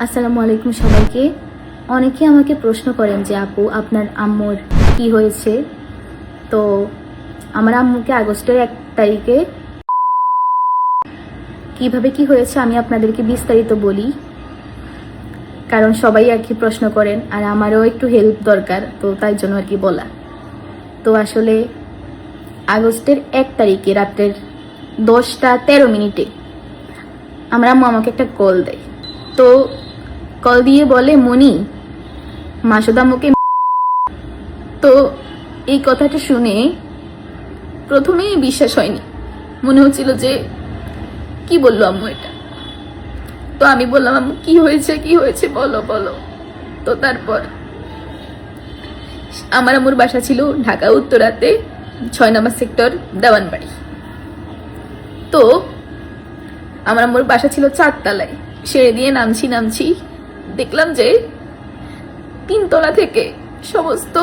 আসসালামু আলাইকুম সবাইকে। অনেকে আমাকে প্রশ্ন করেন যে আপু আপনার আম্মুর কি হয়েছে। তো আমার আম্মুকে আগস্টের 1 তারিখে কিভাবে কি হয়েছে আমি আপনাদেরকে বিস্তারিত বলি, কারণ সবাই আর কি প্রশ্ন করেন আর আমারও একটু হেল্প দরকার, তো তাই জন্য আর কি বলা। তো আসলে আগস্টের 1 তারিখে রাত্রের 10টা 13 মিনিটে আমার আম্মু আমাকে একটা কল দেয়। তো কল দিয়ে বলে, মনি, মাসুদ আম্মুকে। তো এই কথাটা শুনে প্রথমেই বিশ্বাস হয়নি, মনে হচ্ছিল যে কি বললো আম্মু এটা। তো আমি বললাম, আম্মু কি হয়েছে, কি হয়েছে, বলো বলো। তো তারপর আমার আম্মুর বাসা ছিল ঢাকা উত্তরাতে 6 নম্বর সেক্টর দেওয়ানবাড়ি। তো আমার আম্মুর বাসা ছিল 4 তলায়। সিঁড়ি দিয়ে নামছি দেখলাম যে 3 তলা থেকে সমস্ত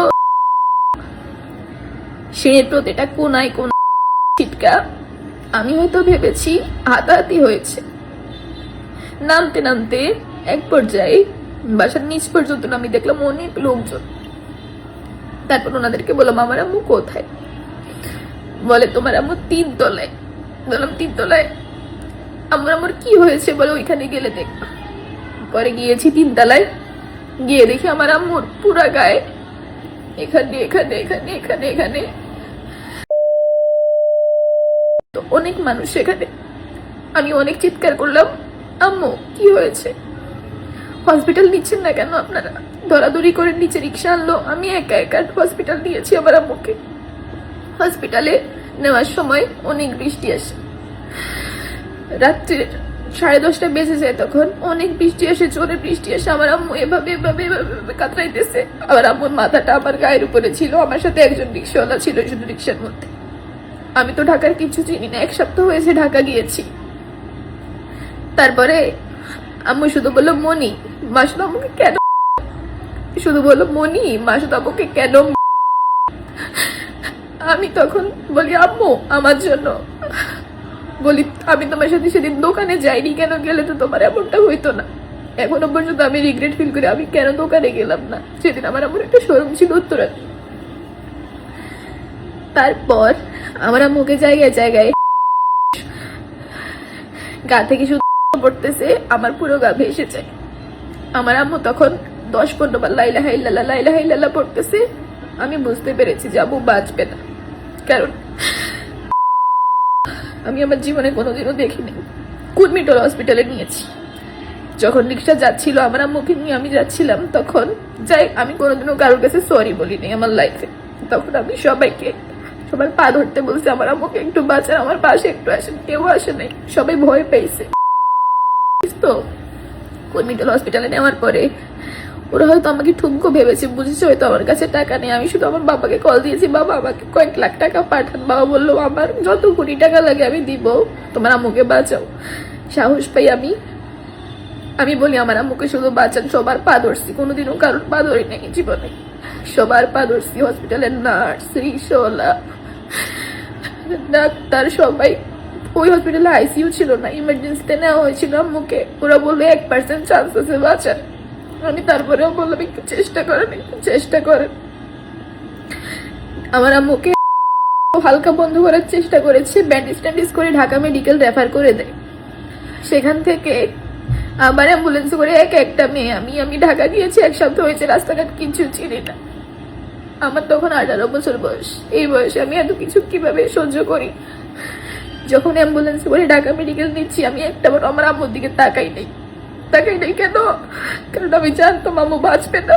সিঁড়ির প্রতিটা কোনায় ছিটকা। আমি হয়তো ভেবেছি হাতাহাতি হয়েছে। নামতে নামতে এক পর্যায়ে বাসার নিচ পর্যন্ত আমি দেখলাম অনেক লোকজন। তারপর ওনাদেরকে বললাম, আমার আম্মু কোথায়? বলে, তোমার আম্মু 3 তলায়। বললাম, 3 তলায়? আমার কি হয়েছে বলে, ওইখানে গেলে দেখবা। পরে গিয়েছি 3 তলায়, গিয়ে দেখি আমার আম্মুর পুরা গায়ে এখানে এখানে এখানে এখানে এখানে তো অনেক মানুষ সেখানে। আমি অনেক চিৎকার করলাম, আম্মু কি হয়েছে? হসপিটাল নিচ্ছেন না কেন আপনারা? দৌড়াদৌড়ি করে নিচে রিক্সা আনলো, আমি একা একা হসপিটাল নিয়েছি আমার আম্মুকে। হসপিটালে নেওয়ার সময় অনেক বৃষ্টি আসে, রাত্রে 10:30 বেজে যায়। তখন অনেক বৃষ্টি আসে, জোরে বৃষ্টি আসে। আমার আম্মু এভাবে এভাবে এভাবে কাতরাইতেছে। আমার আম্মুর মাথাটা আমার গায়ের উপরে ছিল। আমার সাথে একজন রিক্সাওয়ালা ছিল শুধু রিক্সার মধ্যে। আমি তো ঢাকার কিছু চিনি না, 1 সপ্তাহ হয়েছে ঢাকা গিয়েছি। তারপরে আম্মু শুধু বললো, মনি, মাসুদ আম্মুকে কেন? শুধু বললো, মনি, মাসুদ আম্মুকে কেন? আমি তখন বলি, আম্মু আমার জন্য। বলি, আমি তোমার সাথে সেদিন দোকানে যাইনি কেন? গেলে তো তোমার এমনটা হইতো না। এখনো পর্যন্ত আমি রিগ্রেট ফিল করি, আমি কেন দোকানে গেলাম না সেদিন। আমার আম্মুর একটা শোরুম ছিল উত্তরাতে। তারপর আমার আম্মুকে জায়গায় জায়গায় গা থেকে শুধু পড়তেছে, আমার পুরো গা ভেসে যায়। আমার আম্মু তখন 10-15 বার লা ইলাহা ইল্লাল্লাহ লা ইলাহা ইল্লাল্লাহ পড়তেছে। আমি বুঝতে পেরেছি যে আম্মু বাঁচবে না, কারণ আমি আমার জীবনে কোনোদিনও দেখিনি। কুর্মিটোলা হসপিটালে নিয়েছি। যখন রিক্সা যাচ্ছিল আমার আম্মুকে নিয়ে আমি যাচ্ছিলাম, তখন যাই আমি কোনোদিনও কারোর কাছে সরি বলিনি আমার লাইফে। তখন আমি সবার পা ধরতে বলছি, আমার আম্মুকে একটু বাঁচান, আমার পাশে একটু আসেন। কেউ আসে নাই, সবাই ভয় পেয়েছে। তো কুর্মিটোলা হসপিটালে নেওয়ার পরে ওরা হয়তো আমাকে ঠুমকো ভেবেছে, বুঝেছে হয়তো আমার কাছে টাকা নেই। আমি শুধু আমার বাবাকে কল দিয়েছি, বাবা আমাকে কয়েক লাখ টাকা পাঠান। বাবা বললো, আমার যত কোটি টাকা লাগে আমি দিব, তোমার আম্মুকে বাঁচাও। সাহস পাই আমি বলি, আমার আম্মুকে শুধু বাঁচান। সবার পা ধরছি, কোনোদিনও কারোর পা ধরি নাই জীবনে। সবার পা ধরছি, হসপিটালের নার্স, রিক্সাওয়ালা, ডাক্তার, সবাই। ওই হসপিটালে আইসিইউ ছিল না, ইমার্জেন্সিতে নেওয়া হয়েছিল আম্মুকে। ওরা বললো 1% চান্স আছে বাঁচার। আমি তারপরেও বললাম, একটু চেষ্টা করেন। আমার আম্মুকে হালকা বন্ধ করার চেষ্টা করেছে, ব্যান্ডেজ করে ঢাকা মেডিকেল রেফার করে দেয়। সেখান থেকে আবার অ্যাম্বুলেন্স করে একটা মেয়ে, আমি ঢাকা গিয়েছি 1 সপ্তাহ হয়েছে, রাস্তাঘাট কিছু চিনি না। আমার তখন 18 বছর বয়স। এই বয়সে আমি এত কিছু কিভাবে সহ্য করি? যখন অ্যাম্বুলেন্স করে ঢাকা মেডিকেল নিচ্ছি, আমি একটাবার আমার আম্মুর দিকে তাকাই নেই। কেন? কারণ আমি জানতাম আম্মু বাঁচবে না।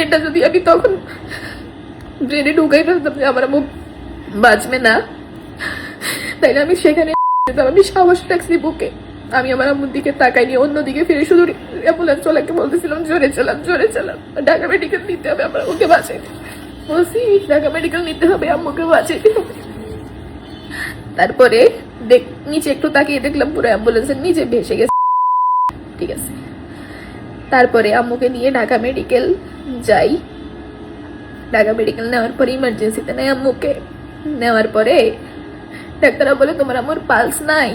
এটা যদি আমি তখন ব্রেনে ঢুকাই ফেলতাম যে আমার আম্মু বাঁচবে না, তাইলে আমি সেখানে আমি সাহস রাখছি বুকে। আমি আমার আম্মুর দিকে তাকাইনি, অন্যদিকে ফিরে শুধু অ্যাম্বুলেন্স চলাকে বলতেছিলাম, জোরে চালান, ঢাকা মেডিকেল নিতে হবে, আমার আম্মুকে বাঁচাইতে। বলছি, ঢাকা মেডিকেল নিতে হবে, আম্মুকে বাঁচাইতে হবে। তারপরে নিচে একটু তাকিয়ে দেখলাম পুরো অ্যাম্বুলেন্সের নিচে ভেসে গেছে। ঠিক আছে, তারপরে আম্মুকে নিয়ে ঢাকা মেডিকেল যাই। ঢাকা মেডিকেল নেওয়ার পরে ইমার্জেন্সিতে নেয় আম্মুকে। নেওয়ার পরে ডাক্তাররা বলে, তোমার আম্মুর পালস নাই।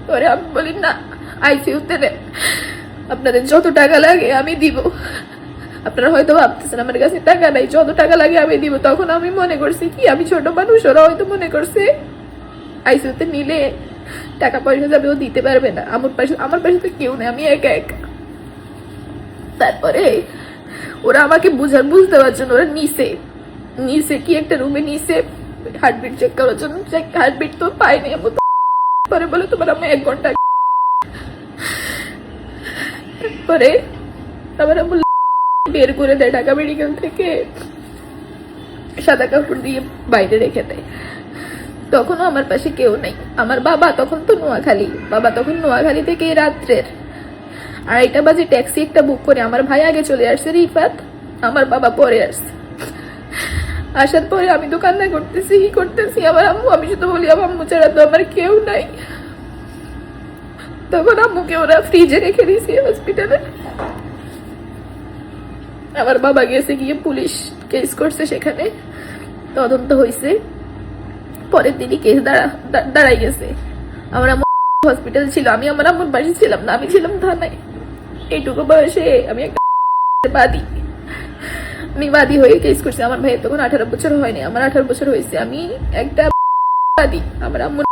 পরে আমি বলি, না, আইসিইউতে আপনাদের যত টাকা লাগে আমি দিব। আপনারা হয়তো ভাবতেছেন আমার কাছে টাকা নাই, যত টাকা লাগে আমি দিব। তখন আমি মনে করছি কি আমি ছোট মানুষ, ওরা হয়তো মনে করছে আইসিইউতে নিলে টাকা পয়সা যাবে, ও দিতে পারবে না। আমার পাশে তো কেউ নেই, আমি একা একা। তারপরে ওরা আমাকে বুঝতে পারছে না, ওরা নিচে কি একটা রুমে নিচে হার্টবিট চেক করার জন্য, হার্টবিট তো পাইনি। পরে বলে তোমার আমি 1 ঘন্টা পরে আবার বের করে দেয় ঢাকা মেডিকেল থেকে, সাদা কাপড় দিয়ে বাইরে রেখে দেয়। তখনও আমার পাশে কেউ নেই। আমার বাবা তখন নোয়াখালী থেকে রাত্রের 2:30 বাজে ট্যাক্সি একটা বুক করে, আমার ভাই আগে চলে আসছে রিফাত, আমার বাবা পরে আসছে। আসার পরে আমি তো কান্না করতেছি আমার আম্মু, আমি শুধু বলি আমার আম্মু ছাড়া তো আমার কেউ নাই। তখন আম্মুকে ওরা ফ্রিজে রেখে দিয়েছে হসপিটালে। আমার বাবা গেছে গিয়ে পুলিশ কেস করছে, সেখানে তদন্ত হয়েছে। পরের দিনই কেস দাঁড়াই গেছে। আমার আম্মু হসপিটাল ছিল, আমি আমার আম্মুর বাড়ি ছিলাম না, আমি ছিলাম থানায়। এইটুকু বয়সে আমি একটা বাদী হয়ে কেস করছি। আমার ভাইয়ের তখন 18 বছর হয়নি, আমার 18 বছর হয়েছে। আমি একটা বাদী, আমার আম্মুর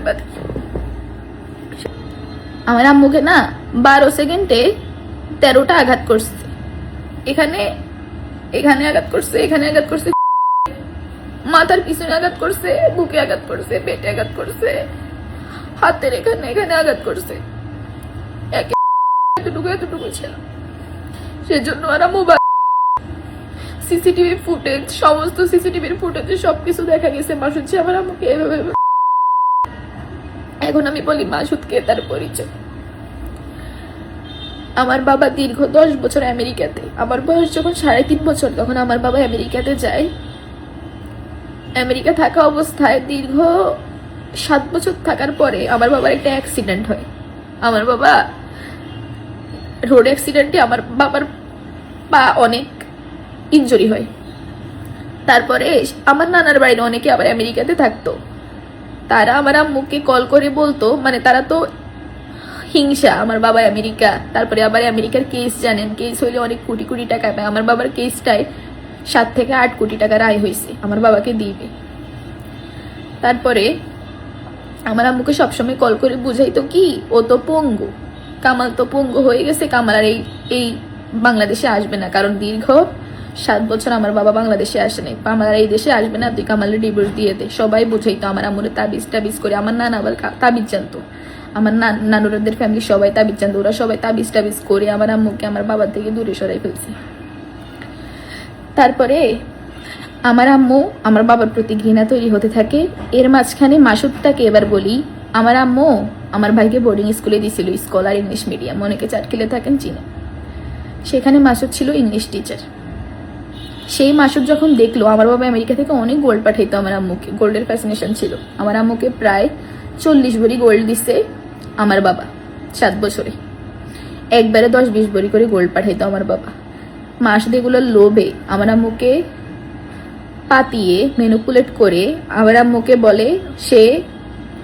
বাদী। আমার আম্মুকে না 12 সেকেন্ডে 13টা আঘাত করছে। এখানে আঘাত করছে, এখানে আঘাত করছে, মাথার পিছনে আঘাত করছে, বুকে আঘাত করছে, পেটে আঘাত করছে, হাতের এখানে আঘাত করছে। এতটুকু ছিল। সেজন্য আর মোবাইল সিসিটিভি ফুটেজ, সমস্ত সিসিটিভির ফুটেজে সবকিছু দেখা গেছে মাসুদ যে আমার আম্মুকে এভাবে। এখন আমি বলি মাসুদকে তার পরিচয়। আমার বাবা দীর্ঘ 10 বছর আমেরিকাতে, আমার বয়স যখন 3.5 বছর তখন আমার বাবা আমেরিকাতে যায়। আমেরিকা থাকা অবস্থায় দীর্ঘ 7 বছর থাকার পরে আমার বাবার একটা অ্যাক্সিডেন্ট হয়। আমার বাবা রোড অ্যাক্সিডেন্টে আমার বাবার পা অনেক ইনজুরি হয়। তারপরে আমার নানার বাড়ির অনেকে আবার আমেরিকাতে থাকতো, তারা আমার আম্মুকে কল করে বলতো, মানে তারা তো হিংসা, আমার বাবা আমেরিকা, তারপরে আবার আমেরিকার কেস জানেন, কেস হইলে অনেক কোটি টাকা পায়। আমার বাবার কেসটায় 7 থেকে 8 কোটি টাকার আয় হয়েছে, আমার বাবাকে দিবে। তারপরে আমার আম্মুকে সবসময় কল করে বুঝাইতো কি, ও তো পঙ্গু, কামাল তো পঙ্গু হয়ে গেছে, কামাল আর এই বাংলাদেশে আসবে না, কারণ দীর্ঘ 7 বছর আমার বাবা বাংলাদেশে আসে নাই, কামাল আর এই দেশে আসবে না, তুই কামালের ডিভোর্স দিয়ে দে। সবাই বুঝাইতো আমার আম্মুরে তাবিজ করে। আমার নানা আবার তাবিজ জানতো, আমার নানুরদের ফ্যামিলি সবাই তাবিজ জানতো, ওরা সবাই তাবিজ করে আমার আম্মুকে আমার বাবার থেকে দূরে সরাই ফেলছে। তারপরে আমার আম্মু আমার বাবার প্রতি ঘৃণা তৈরি হতে থাকে। এর মাঝখানে মাসুদটাকে এবার বলি, আমার আম্মু আমার ভাইকে বোর্ডিং স্কুলে দিয়েছিল, স্কলার ইংলিশ মিডিয়াম, অনেকে চাটখিলে থাকেন চিনে। সেখানে মাসুদ ছিল ইংলিশ টিচার। সেই মাসুদ যখন দেখলো আমার বাবা আমেরিকা থেকে অনেক গোল্ড পাঠাইতো আমার আম্মুকে, গোল্ডের ফ্যাসিনেশন ছিল, আমার আম্মুকে প্রায় 40 ভরি গোল্ড দিছে আমার বাবা 7 বছরে। একবারে 10-20 ভরি করে গোল্ড পাঠাইতো আমার বাবা। মাসুদ এগুলোর লোভে আমার আম্মুকে পাতিয়ে ম্যানিপুলেট করে আমার আম্মুকে বলে সে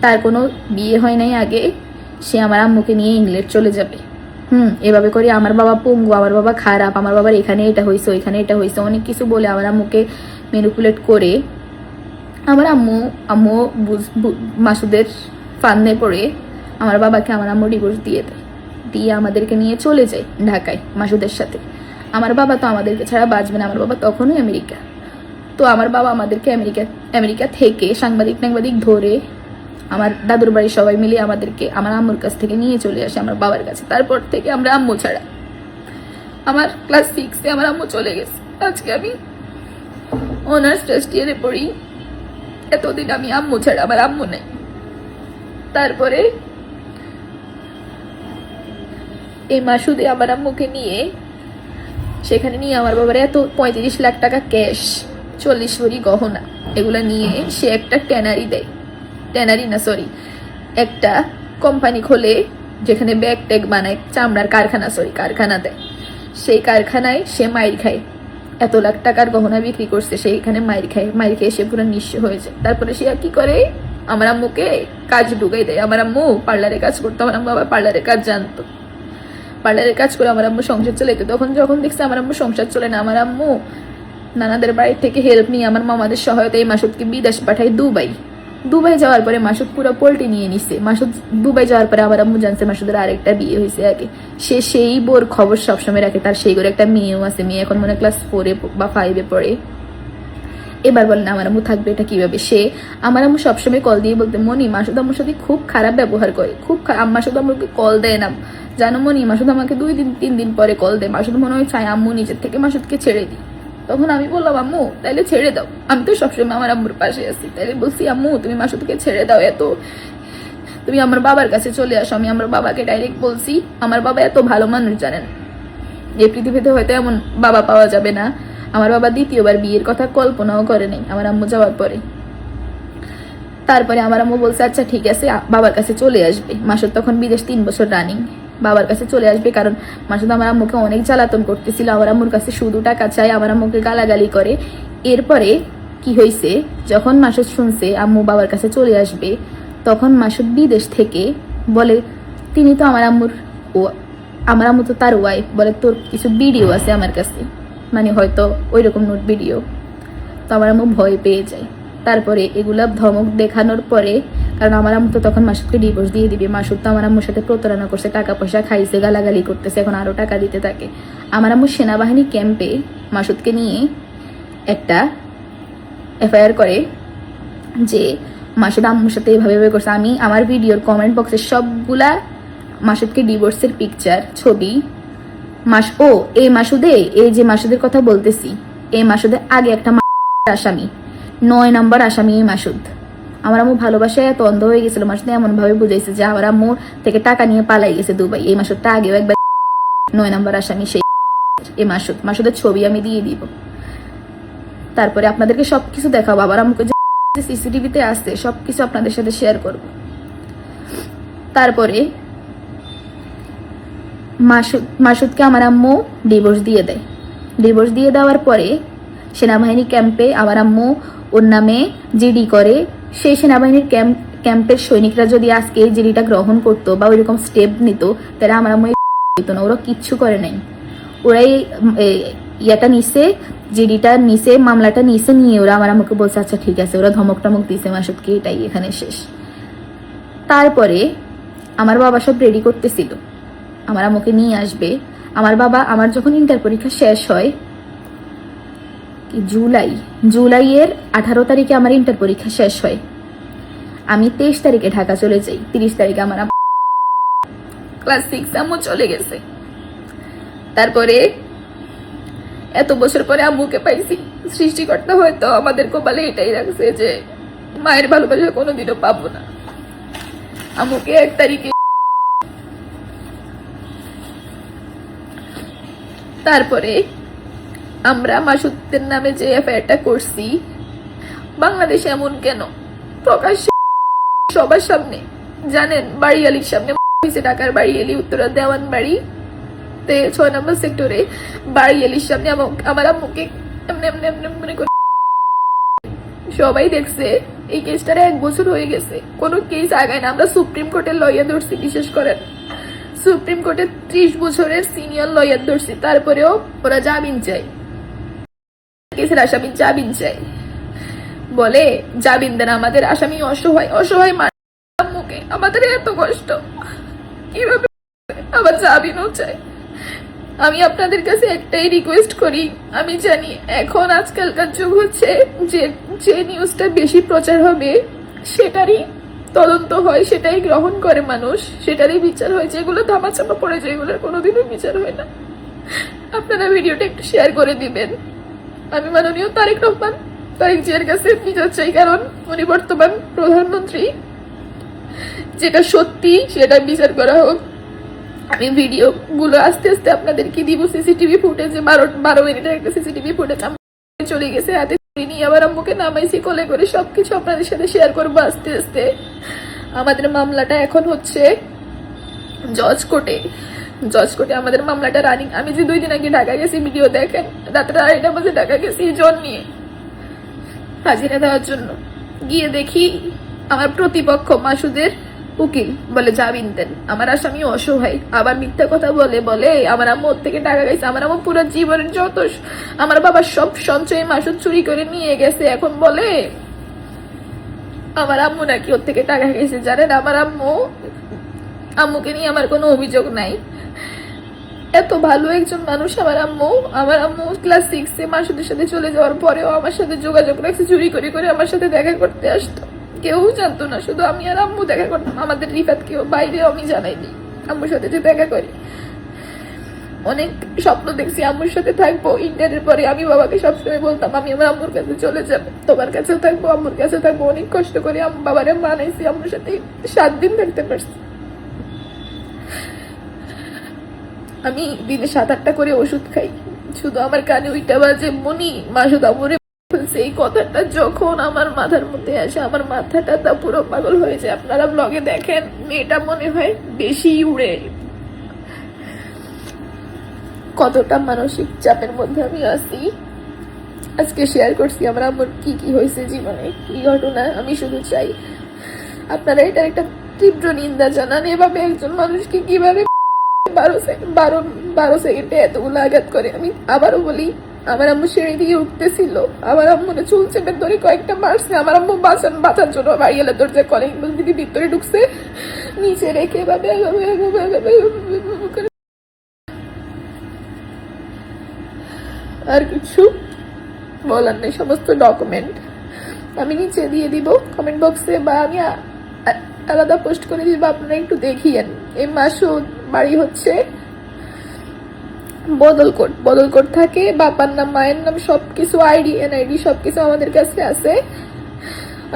তার কোনো বিয়ে হয় নাই আগে, সে আমার আম্মুকে নিয়ে ইংল্যান্ড চলে যাবে। এভাবে করে আমার বাবা পঙ্গু, আমার বাবা খারাপ, আমার বাবার এখানে এটা হয়েছে, ওইখানে এটা হয়েছে, অনেক কিছু বলে আমার আম্মুকে ম্যানিপুলেট করে আমার আম্মু মাসুদের ফান্দে পড়ে আমার বাবাকে আমার আম্মু ডিভোর্স দিয়ে দেয়, দিয়ে আমাদেরকে নিয়ে চলে যায় ঢাকায় মাসুদের সাথে। আমার বাবা তো আমাদেরকে ছাড়া বাঁচবে না, আমার বাবা তখনও আমেরিকা। তো আমার বাবা আমাদেরকে আমেরিকা থেকে সাংবাদিক ধরে আমার দাদুর বাড়ির সবাই মিলে আমাদেরকে আমার আম্মুর কাছ থেকে নিয়ে চলে আসে আমার বাবার কাছে। তারপর থেকে আমরা আম্মু ছাড়া, আমার ক্লাস 6-এ আমার আম্মু চলে গেছে। আজকে আমি অনার্স ফার্স্ট ইয়ারে পড়ি, এতদিন আমি আম্মু ছাড়া, আমার আম্মু নেই। তারপরে এই মাসুদে আমার আম্মুকে নিয়ে সেখানে নিয়ে আমার বাবার এত 35 লাখ টাকা ক্যাশ, 40 ভরি গহনা, এগুলা নিয়ে সে একটা একটা কোম্পানি খোলে যেখানে ব্যাগ ট্যাগ বানায়, চামড়ার কারখানা দেয়। সেই কারখানায় সে মাইর খায়, এত লাখ টাকার গহনা বিক্রি করছে, সেইখানে মাইর খেয়ে সে পুরো নিঃস্ব হয়ে যায়। তারপরে সে আর কি করে, আমার আম্মুকে কাজ ঢুকাই দেয়। আমার আম্মু পার্লারে কাজ করতো, আমার আম্মু আবার পার্লারে কাজ জানতো। পার্লারের কাজ করে আমার আম্মু সংসার চালাইতো। তখন যখন দেখছে আমার আম্মু সংসার চলে না, আমার আম্মু নানাদের বাড়ি থেকে হেল্প নিয়ে আমার মামাদের সহায়তায় মাসুদকে বিদেশ পাঠায় দুবাই যাওয়ার পরে মাসুদ পুরো পোল্টি নিয়ে নিছে। মাসুদ দুবাই যাওয়ার পরে আমার আম্মু জানছে মাসুদের আরেকটা বিয়ে হয়েছে আগে। সে সেই বোর খবর সবসময় রাখে, তার সেই করে একটা মেয়েও আছে, মেয়ে এখন মনে ক্লাস 4 বা 5 পড়ে। এবার বলেন আমার আম্মু থাকবে এটা কিভাবে? সে আমার আম্মু সবসময় কল দিয়ে বলতে, মনি মাসুদ আম্মুর সাথে খুব খারাপ ব্যবহার করে, মাসুদ আম্মুকে কল দেয় না জানো মনি, মাসুদ আমাকে 2-3 দিন পরে কল দেয়, মাসুদ মনে হয় চায় আম্মু নিজের থেকে মাসুদকে ছেড়ে দিই। তখন আমি বললাম আম্মু তাইলে ছেড়ে দাও, আমি তো সবসময় আমার আম্মুর পাশে আছি। তাইলে বলছি আম্মু তুমি মাসুদকে ছেড়ে দাও, এত তুমি আমার বাবার কাছে চলে আসো। আমি আমার বাবাকে ডাইরেক্ট বলছি, আমার বাবা এত ভালো মানুষ জানেন, এই পৃথিবীতে হয়তো এমন বাবা পাওয়া যাবে না। আমার বাবা দ্বিতীয়বার বিয়ের কথা কল্পনাও করে নাই আমার আম্মু যাওয়ার পরে। তারপরে আমার আম্মু বলছে আচ্ছা ঠিক আছে বাবার কাছে চলে আসবে। মাসুদ তখন বিদেশ 3 বছর রানিং, বাবার কাছে চলে আসবে, কারণ মাসুদ আমার আম্মুকে অনেক জ্বালাতন করতেছিল। আমার আম্মুর কাছে শুধু টাকা চাই, আমার আম্মুকে গালাগালি করে। এরপরে কি হয়েছে, যখন মাসুদ শুনছে আম্মু বাবার কাছে চলে আসবে, তখন মাসুদ বিদেশ থেকে বলে তিনি তো আমার আম্মুর ও, আমার আম্মু তো তার ওয়াইফ, বলে তোর কিছু ভিডিও আছে আমার কাছে, মানে হয়তো ওই রকম নোট ভিডিও। তো আমার আম্মু ভয় পেয়ে যায়। তারপরে এগুলা ধমক দেখানোর পরে, কারণ আমার আম্মু তো তখন মাসুদকে ডিভোর্স দিয়ে দিবে, মাসুদ তো আমার আম্মুর সাথে প্রতারণা করছে, টাকা পয়সা খাইছে, গালাগালি করতেছে, এখন আরো টাকা দিতে থাকে। আমার আম্মু সেনাবাহিনী ক্যাম্পে মাসুদকে নিয়ে একটা এফআইআর করে যে মাসুদ আম্মুর সাথে এভাবে করছে। আমি আমার ভিডিওর কমেন্ট বক্সে সবগুলা মাসুদকে ডিভোর্সের পিকচার ছবি এই মাসুদে, এই যে মাসুদের কথা বলতেছি, এই মাসুদের আগে একটা আসামি, 9 নম্বর আসামি এই মাসুদ। আমার আম্মু ভালোবাসায় এত অন্ধ হয়ে গেছিল, মাসুদ এমন ভাবে বুঝাইছে যে আমার আম্মু থেকে টাকা নিয়ে পালাই গেছে দুবাই। এই মাসুদটা আগেও একবার 9 নম্বর আসামি সেই এই মাসুদের ছবি আমি দিয়ে দিব। তারপরে আপনাদেরকে সবকিছু দেখাবো, আবার আম্মুকে যে সিসিটিভিতে আসছে সবকিছু আপনাদের সাথে শেয়ার করব। তারপরে মাসুদকে আমার আম্মু ডিভোর্স দিয়ে দেয়। ডিভোর্স দিয়ে দেওয়ার পরে সেনাবাহিনী ক্যাম্পে আমার আম্মু ওর নামে জিডি করে। সেই সেনাবাহিনীর ক্যাম্পের সৈনিকরা যদি আজকে এই জিডিটা গ্রহণ করতো বা ওইরকম স্টেপ নিত, তাহলে আমার আম্মু দিত না। ওরা কিচ্ছু করে নাই, ওরাই ইয়াটা নিছে, জিডিটা নিছে, মামলাটা নিছে, নিয়ে ওরা আমার আম্মুকে বলছে আচ্ছা ঠিক আছে। ওরা ধমক টমক দিছে মাসুদকে, এটাই এখানে শেষ। তারপরে আমার বাবা সব রেডি করতেছিল, আমার আম্মুকে নিয়ে আসবে। আমার বাবা, আমার যখন ইন্টার পরীক্ষা শেষ হয় জুলাইয়ের 18 তারিখে আমার ইন্টার পরীক্ষা শেষ হয়। আমি 23 তারিখে ঢাকা চলে যাই, 30 তারিখে আমার ক্লাস 6 আম্মু চলে গেছে। তারপরে এত বছর পরে আম্মুকে পাইছি। সৃষ্টিকর্তা হয়তো আমাদের কপালে এটাই রাখছে যে মায়ের ভালোবাসা কোনোদিনও পাবো না। আম্মুকে 1 তারিখে, তারপরে আমরা মাসুদের নামে যে এফআইআরটা করছি, বাংলাদেশে এমন কেন প্রকাশ্যে সবার সামনে, জানেন বাড়িয়ালির সামনে, ঢাকার বাড়িয়ালি, উত্তরা দেওয়ান বাড়ি 6 নম্বর সেক্টরে বাড়িয়ালির সামনে আমার আম্মুকে সবাই দেখছে। এই কেসটার 1 বছর হয়ে গেছে, কোনো কেস আগায় না। আমরা সুপ্রিম কোর্টের লয়ার ধরছি, বিশেষ করেন সুপ্রিম কোর্টের 30 বছরের সিনিয়র লয়ার ধরছি, তারপরেও ওরা জামিন চাই, কেসের আসামি জামিন চাই, বলে জামিন দেন। আমাদের আসামি অসহায় আম্মুকে, আমাদের এত কষ্ট, কিভাবে আবার জামিনও চাই। আমি আপনাদের কাছে একটাই রিকোয়েস্ট করি, আমি জানি এখন আজকালকার যুগ হচ্ছে যে নিউজটা বেশি প্রচার হবে সেটারই তদন্ত হয়, সেটাই গ্রহণ করে মানুষ, সেটারই বিচার হয়। যেগুলো ধামাচাপা পড়ে যায় এগুলোর কোনোদিনও বিচার হয় না। আপনারা ভিডিওটা একটু শেয়ার করে দিবেন। আমি মাননীয় তারেক জিয়ার কাছে বিচার চাই, কারণ উনি বর্তমান প্রধানমন্ত্রী। যেটা সত্যি সেটা বিচার করা হোক। আমি ভিডিও গুলো আস্তে আস্তে আপনাদেরকে দিব, সিসিটিভি ফুটেজে 12 মিনিটের একটা সিসিটিভি ফুটেজ চলে গেছে হাতে নিয়ে, আবার আম্মুকে নামাইছি কোলে করে, সবকিছু আপনাদের সাথে শেয়ার করবো আস্তে আস্তে। আমাদের মামলাটা এখন হচ্ছে জজ কোর্টে আমাদের মামলাটা রানিং। আমি যে 2 দিন আগে ঢাকা গেছি, ভিডিও দেখেন, রাত্রে 2:30 বাজে ঢাকা গেছি জন নিয়ে হাজিরা দেওয়ার জন্য। গিয়ে দেখি আমার প্রতিপক্ষ মাসুদের উকিল বলে জামিন দেন। আমার আসামি অসহায়, আবার মিথ্যা কথা বলে বলে আমার আম্মু ওর থেকে টাকা গেছে। আমার আম্মু পুরো জীবনের যত আমার বাবার সব সঞ্চয় মাসুদ চুরি করে নিয়ে গেছে, এখন বলে আমার আম্মু নাকি ওর থেকে টাকা গেছে। জানেন আমার আম্মুকে নিয়ে আমার কোনো অভিযোগ নাই। এত ভালো একজন মানুষ আমার আম্মু ক্লাস 6-এ মাসুদের সাথে চলে যাওয়ার পরেও আমার সাথে যোগাযোগ রাখছে, চুরি করে করে আমার সাথে দেখা করতে আসতো। কেউ জানতো না, শুধু আমি আর আম্মু দেখা করতাম। আমাদের রিফাত কেউ বাইরেও আমি জানাইনি আম্মুর সাথে যে দেখা করি। অনেক স্বপ্ন দেখছি আম্মুর সাথে থাকবো। ইন্টারের পরে আমি বাবাকে সবসময় বলতাম আমি আমার আম্মুর কাছে চলে যাবো, তোমার কাছেও থাকবো, আম্মুর কাছেও থাকবো। অনেক কষ্ট করে বাবারে মানাইছি, আম্মুর সাথে 7 দিন থাকতে পারছি। আমি দিনে 7-8টা করে ওষুধ খাই, শুধু আমার কানে ওইটা বাজে মনি মাসুদ আম্মুরে বলছে। এই কথাটা যখন আমার মাথার মধ্যে আসে আমার মাথাটা তা পুরো পাগল হয়ে যায়। আপনারা ব্লগে দেখেন মেয়েটা মনে হয় বেশি উড়ে। কতটা মানসিক চাপের মধ্যে আমি আছি আজকে শেয়ার করছি আমার আম্মুর কি কি হয়েছে জীবনে, কি ঘটনা। আমি শুধু চাই আপনারা এটার একটা তীব্র নিন্দা জানান। এভাবে একজন মানুষকে কিভাবে 12 সেকেন্ডে এতগুলো আঘাত করে। আমি আবারও বলি, আমার আম্মু সিঁড়ি দিয়ে উঠতেছিল, আমার আম্মুরে চুল চেপে ধরে কয়েকটা মারছে। আমার আম্মু বাঁচার জন্য বাড়ি এলে দরজা কলিং বেল দিকে ভিতরে ঢুকছে, নিচে রেখে এভাবে করে। আর কিছু বলার নেই। সমস্ত ডকুমেন্ট আমি নিচে দিয়ে দিব কমেন্ট বক্সে, বা আমি আলাদা পোস্ট করে দিব, আপনারা একটু দেখিয়েন। এই মাসুদ বাড়ি হচ্ছে বদলকোট থাকে। বাবার নাম মায়ের নাম সবকিছু আইডি এনআইডি সবকিছু আমাদের কাছে আছে।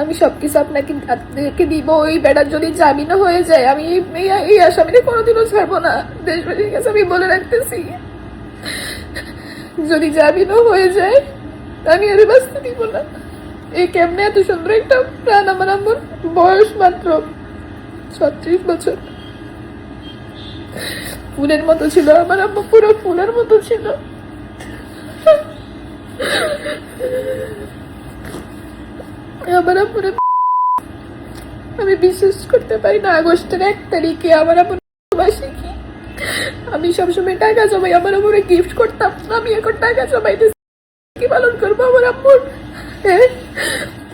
আমি সবকিছু আপনাকে দিব। ওই বেটার যদি জামিন হয়ে যায় আমি এই আসামিকে কোনোদিনও ছাড়বো না। দেশবাসীর কাছে আমি বলে রাখতেছি, যদি জামিনও হয়ে যায় আমি আর বাঁচতে দিব না। এই কেমনে এত সুন্দর একটা প্রাণ। আমার আম্মুর বয়স মাত্র 36 বছর। ফুলের মতো ছিল আমার আম্মু, পুরো ফুলের মতো ছিল। আমার আম্মুরে আমি বিশ্বাস করতে পারি না। আগস্টের 1 তারিখে আমার আম্মুর বার্ষিকী। আমি সবসময় টাকা জমাই আমার আম্মুরে গিফট করতাম। আমি এখন টাকা জমাইতেছি কি পালন করবো আমার আম্মুর।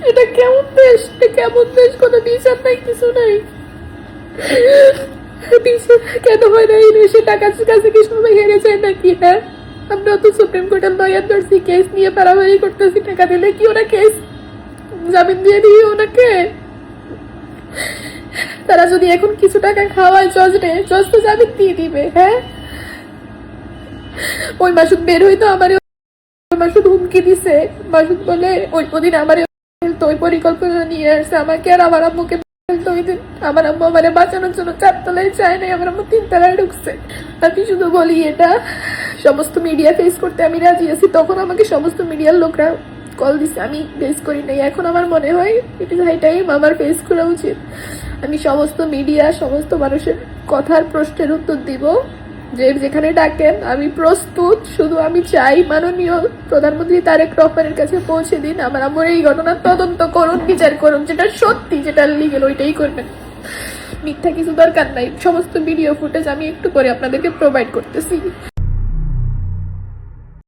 এটা কেমন দেশ, কোনো বিচার নাই, কিছু নাই। বিচার কেন হয় না এই দেশে? টাকার কাছে কি সবাই হেরে যায় নাকি? হ্যাঁ, আমরা তো সুপ্রিম কোর্টের লয়ার ধরছি, কেস নিয়ে পারামারি করতেছি। টাকা দিলে কি ওরা কেস জামিন দিয়ে দিই ওনাকে? তারা যদি এখন কিছু টাকা খাওয়ায় জজ তো জামিন দিয়ে দিবে। হ্যাঁ, ওই মাসুদ বের হইতো আমার মাসুদ হুমকি দিছে। মাসুদ বলে ওদিন আমার ওই পরিকল্পনা নিয়ে আসছে আমাকে আর আমার আম্মুকে। ওই দিন আমার আম্মু আমার বাঁচানোর জন্য 4 তলায় চায় নাই, আমার আম্মু 3 তলায় ঢুকছে। আমি শুধু বলি এটা সমস্ত মিডিয়া ফেস করতে আমি রাজি আছি। তখন আমাকে সমস্ত মিডিয়ার লোকরা কল দিছে, আমি ফেস করি নাই। এখন আমার মনে হয় ইট ইজ হাই টাইম আমার ফেস করা উচিত। আমি সমস্ত মিডিয়া সমস্ত মানুষের কথার প্রশ্নের উত্তর দিব। যেখানে ডাকেন আমি প্রস্তুত। শুধু আমি চাই মাননীয় প্রধানমন্ত্রী তারেক রহমানের কাছে পৌঁছে দিন, আমার আম্মুর এই ঘটনার তদন্ত করুন, বিচার করুন। যেটা সত্যি, যেটা লিগেল ওইটাই করবেন। মিথ্যা কিছু দরকার নাই। সমস্ত ভিডিও ফুটেজ আমি একটু করে আপনাদেরকে প্রোভাইড করতেছি।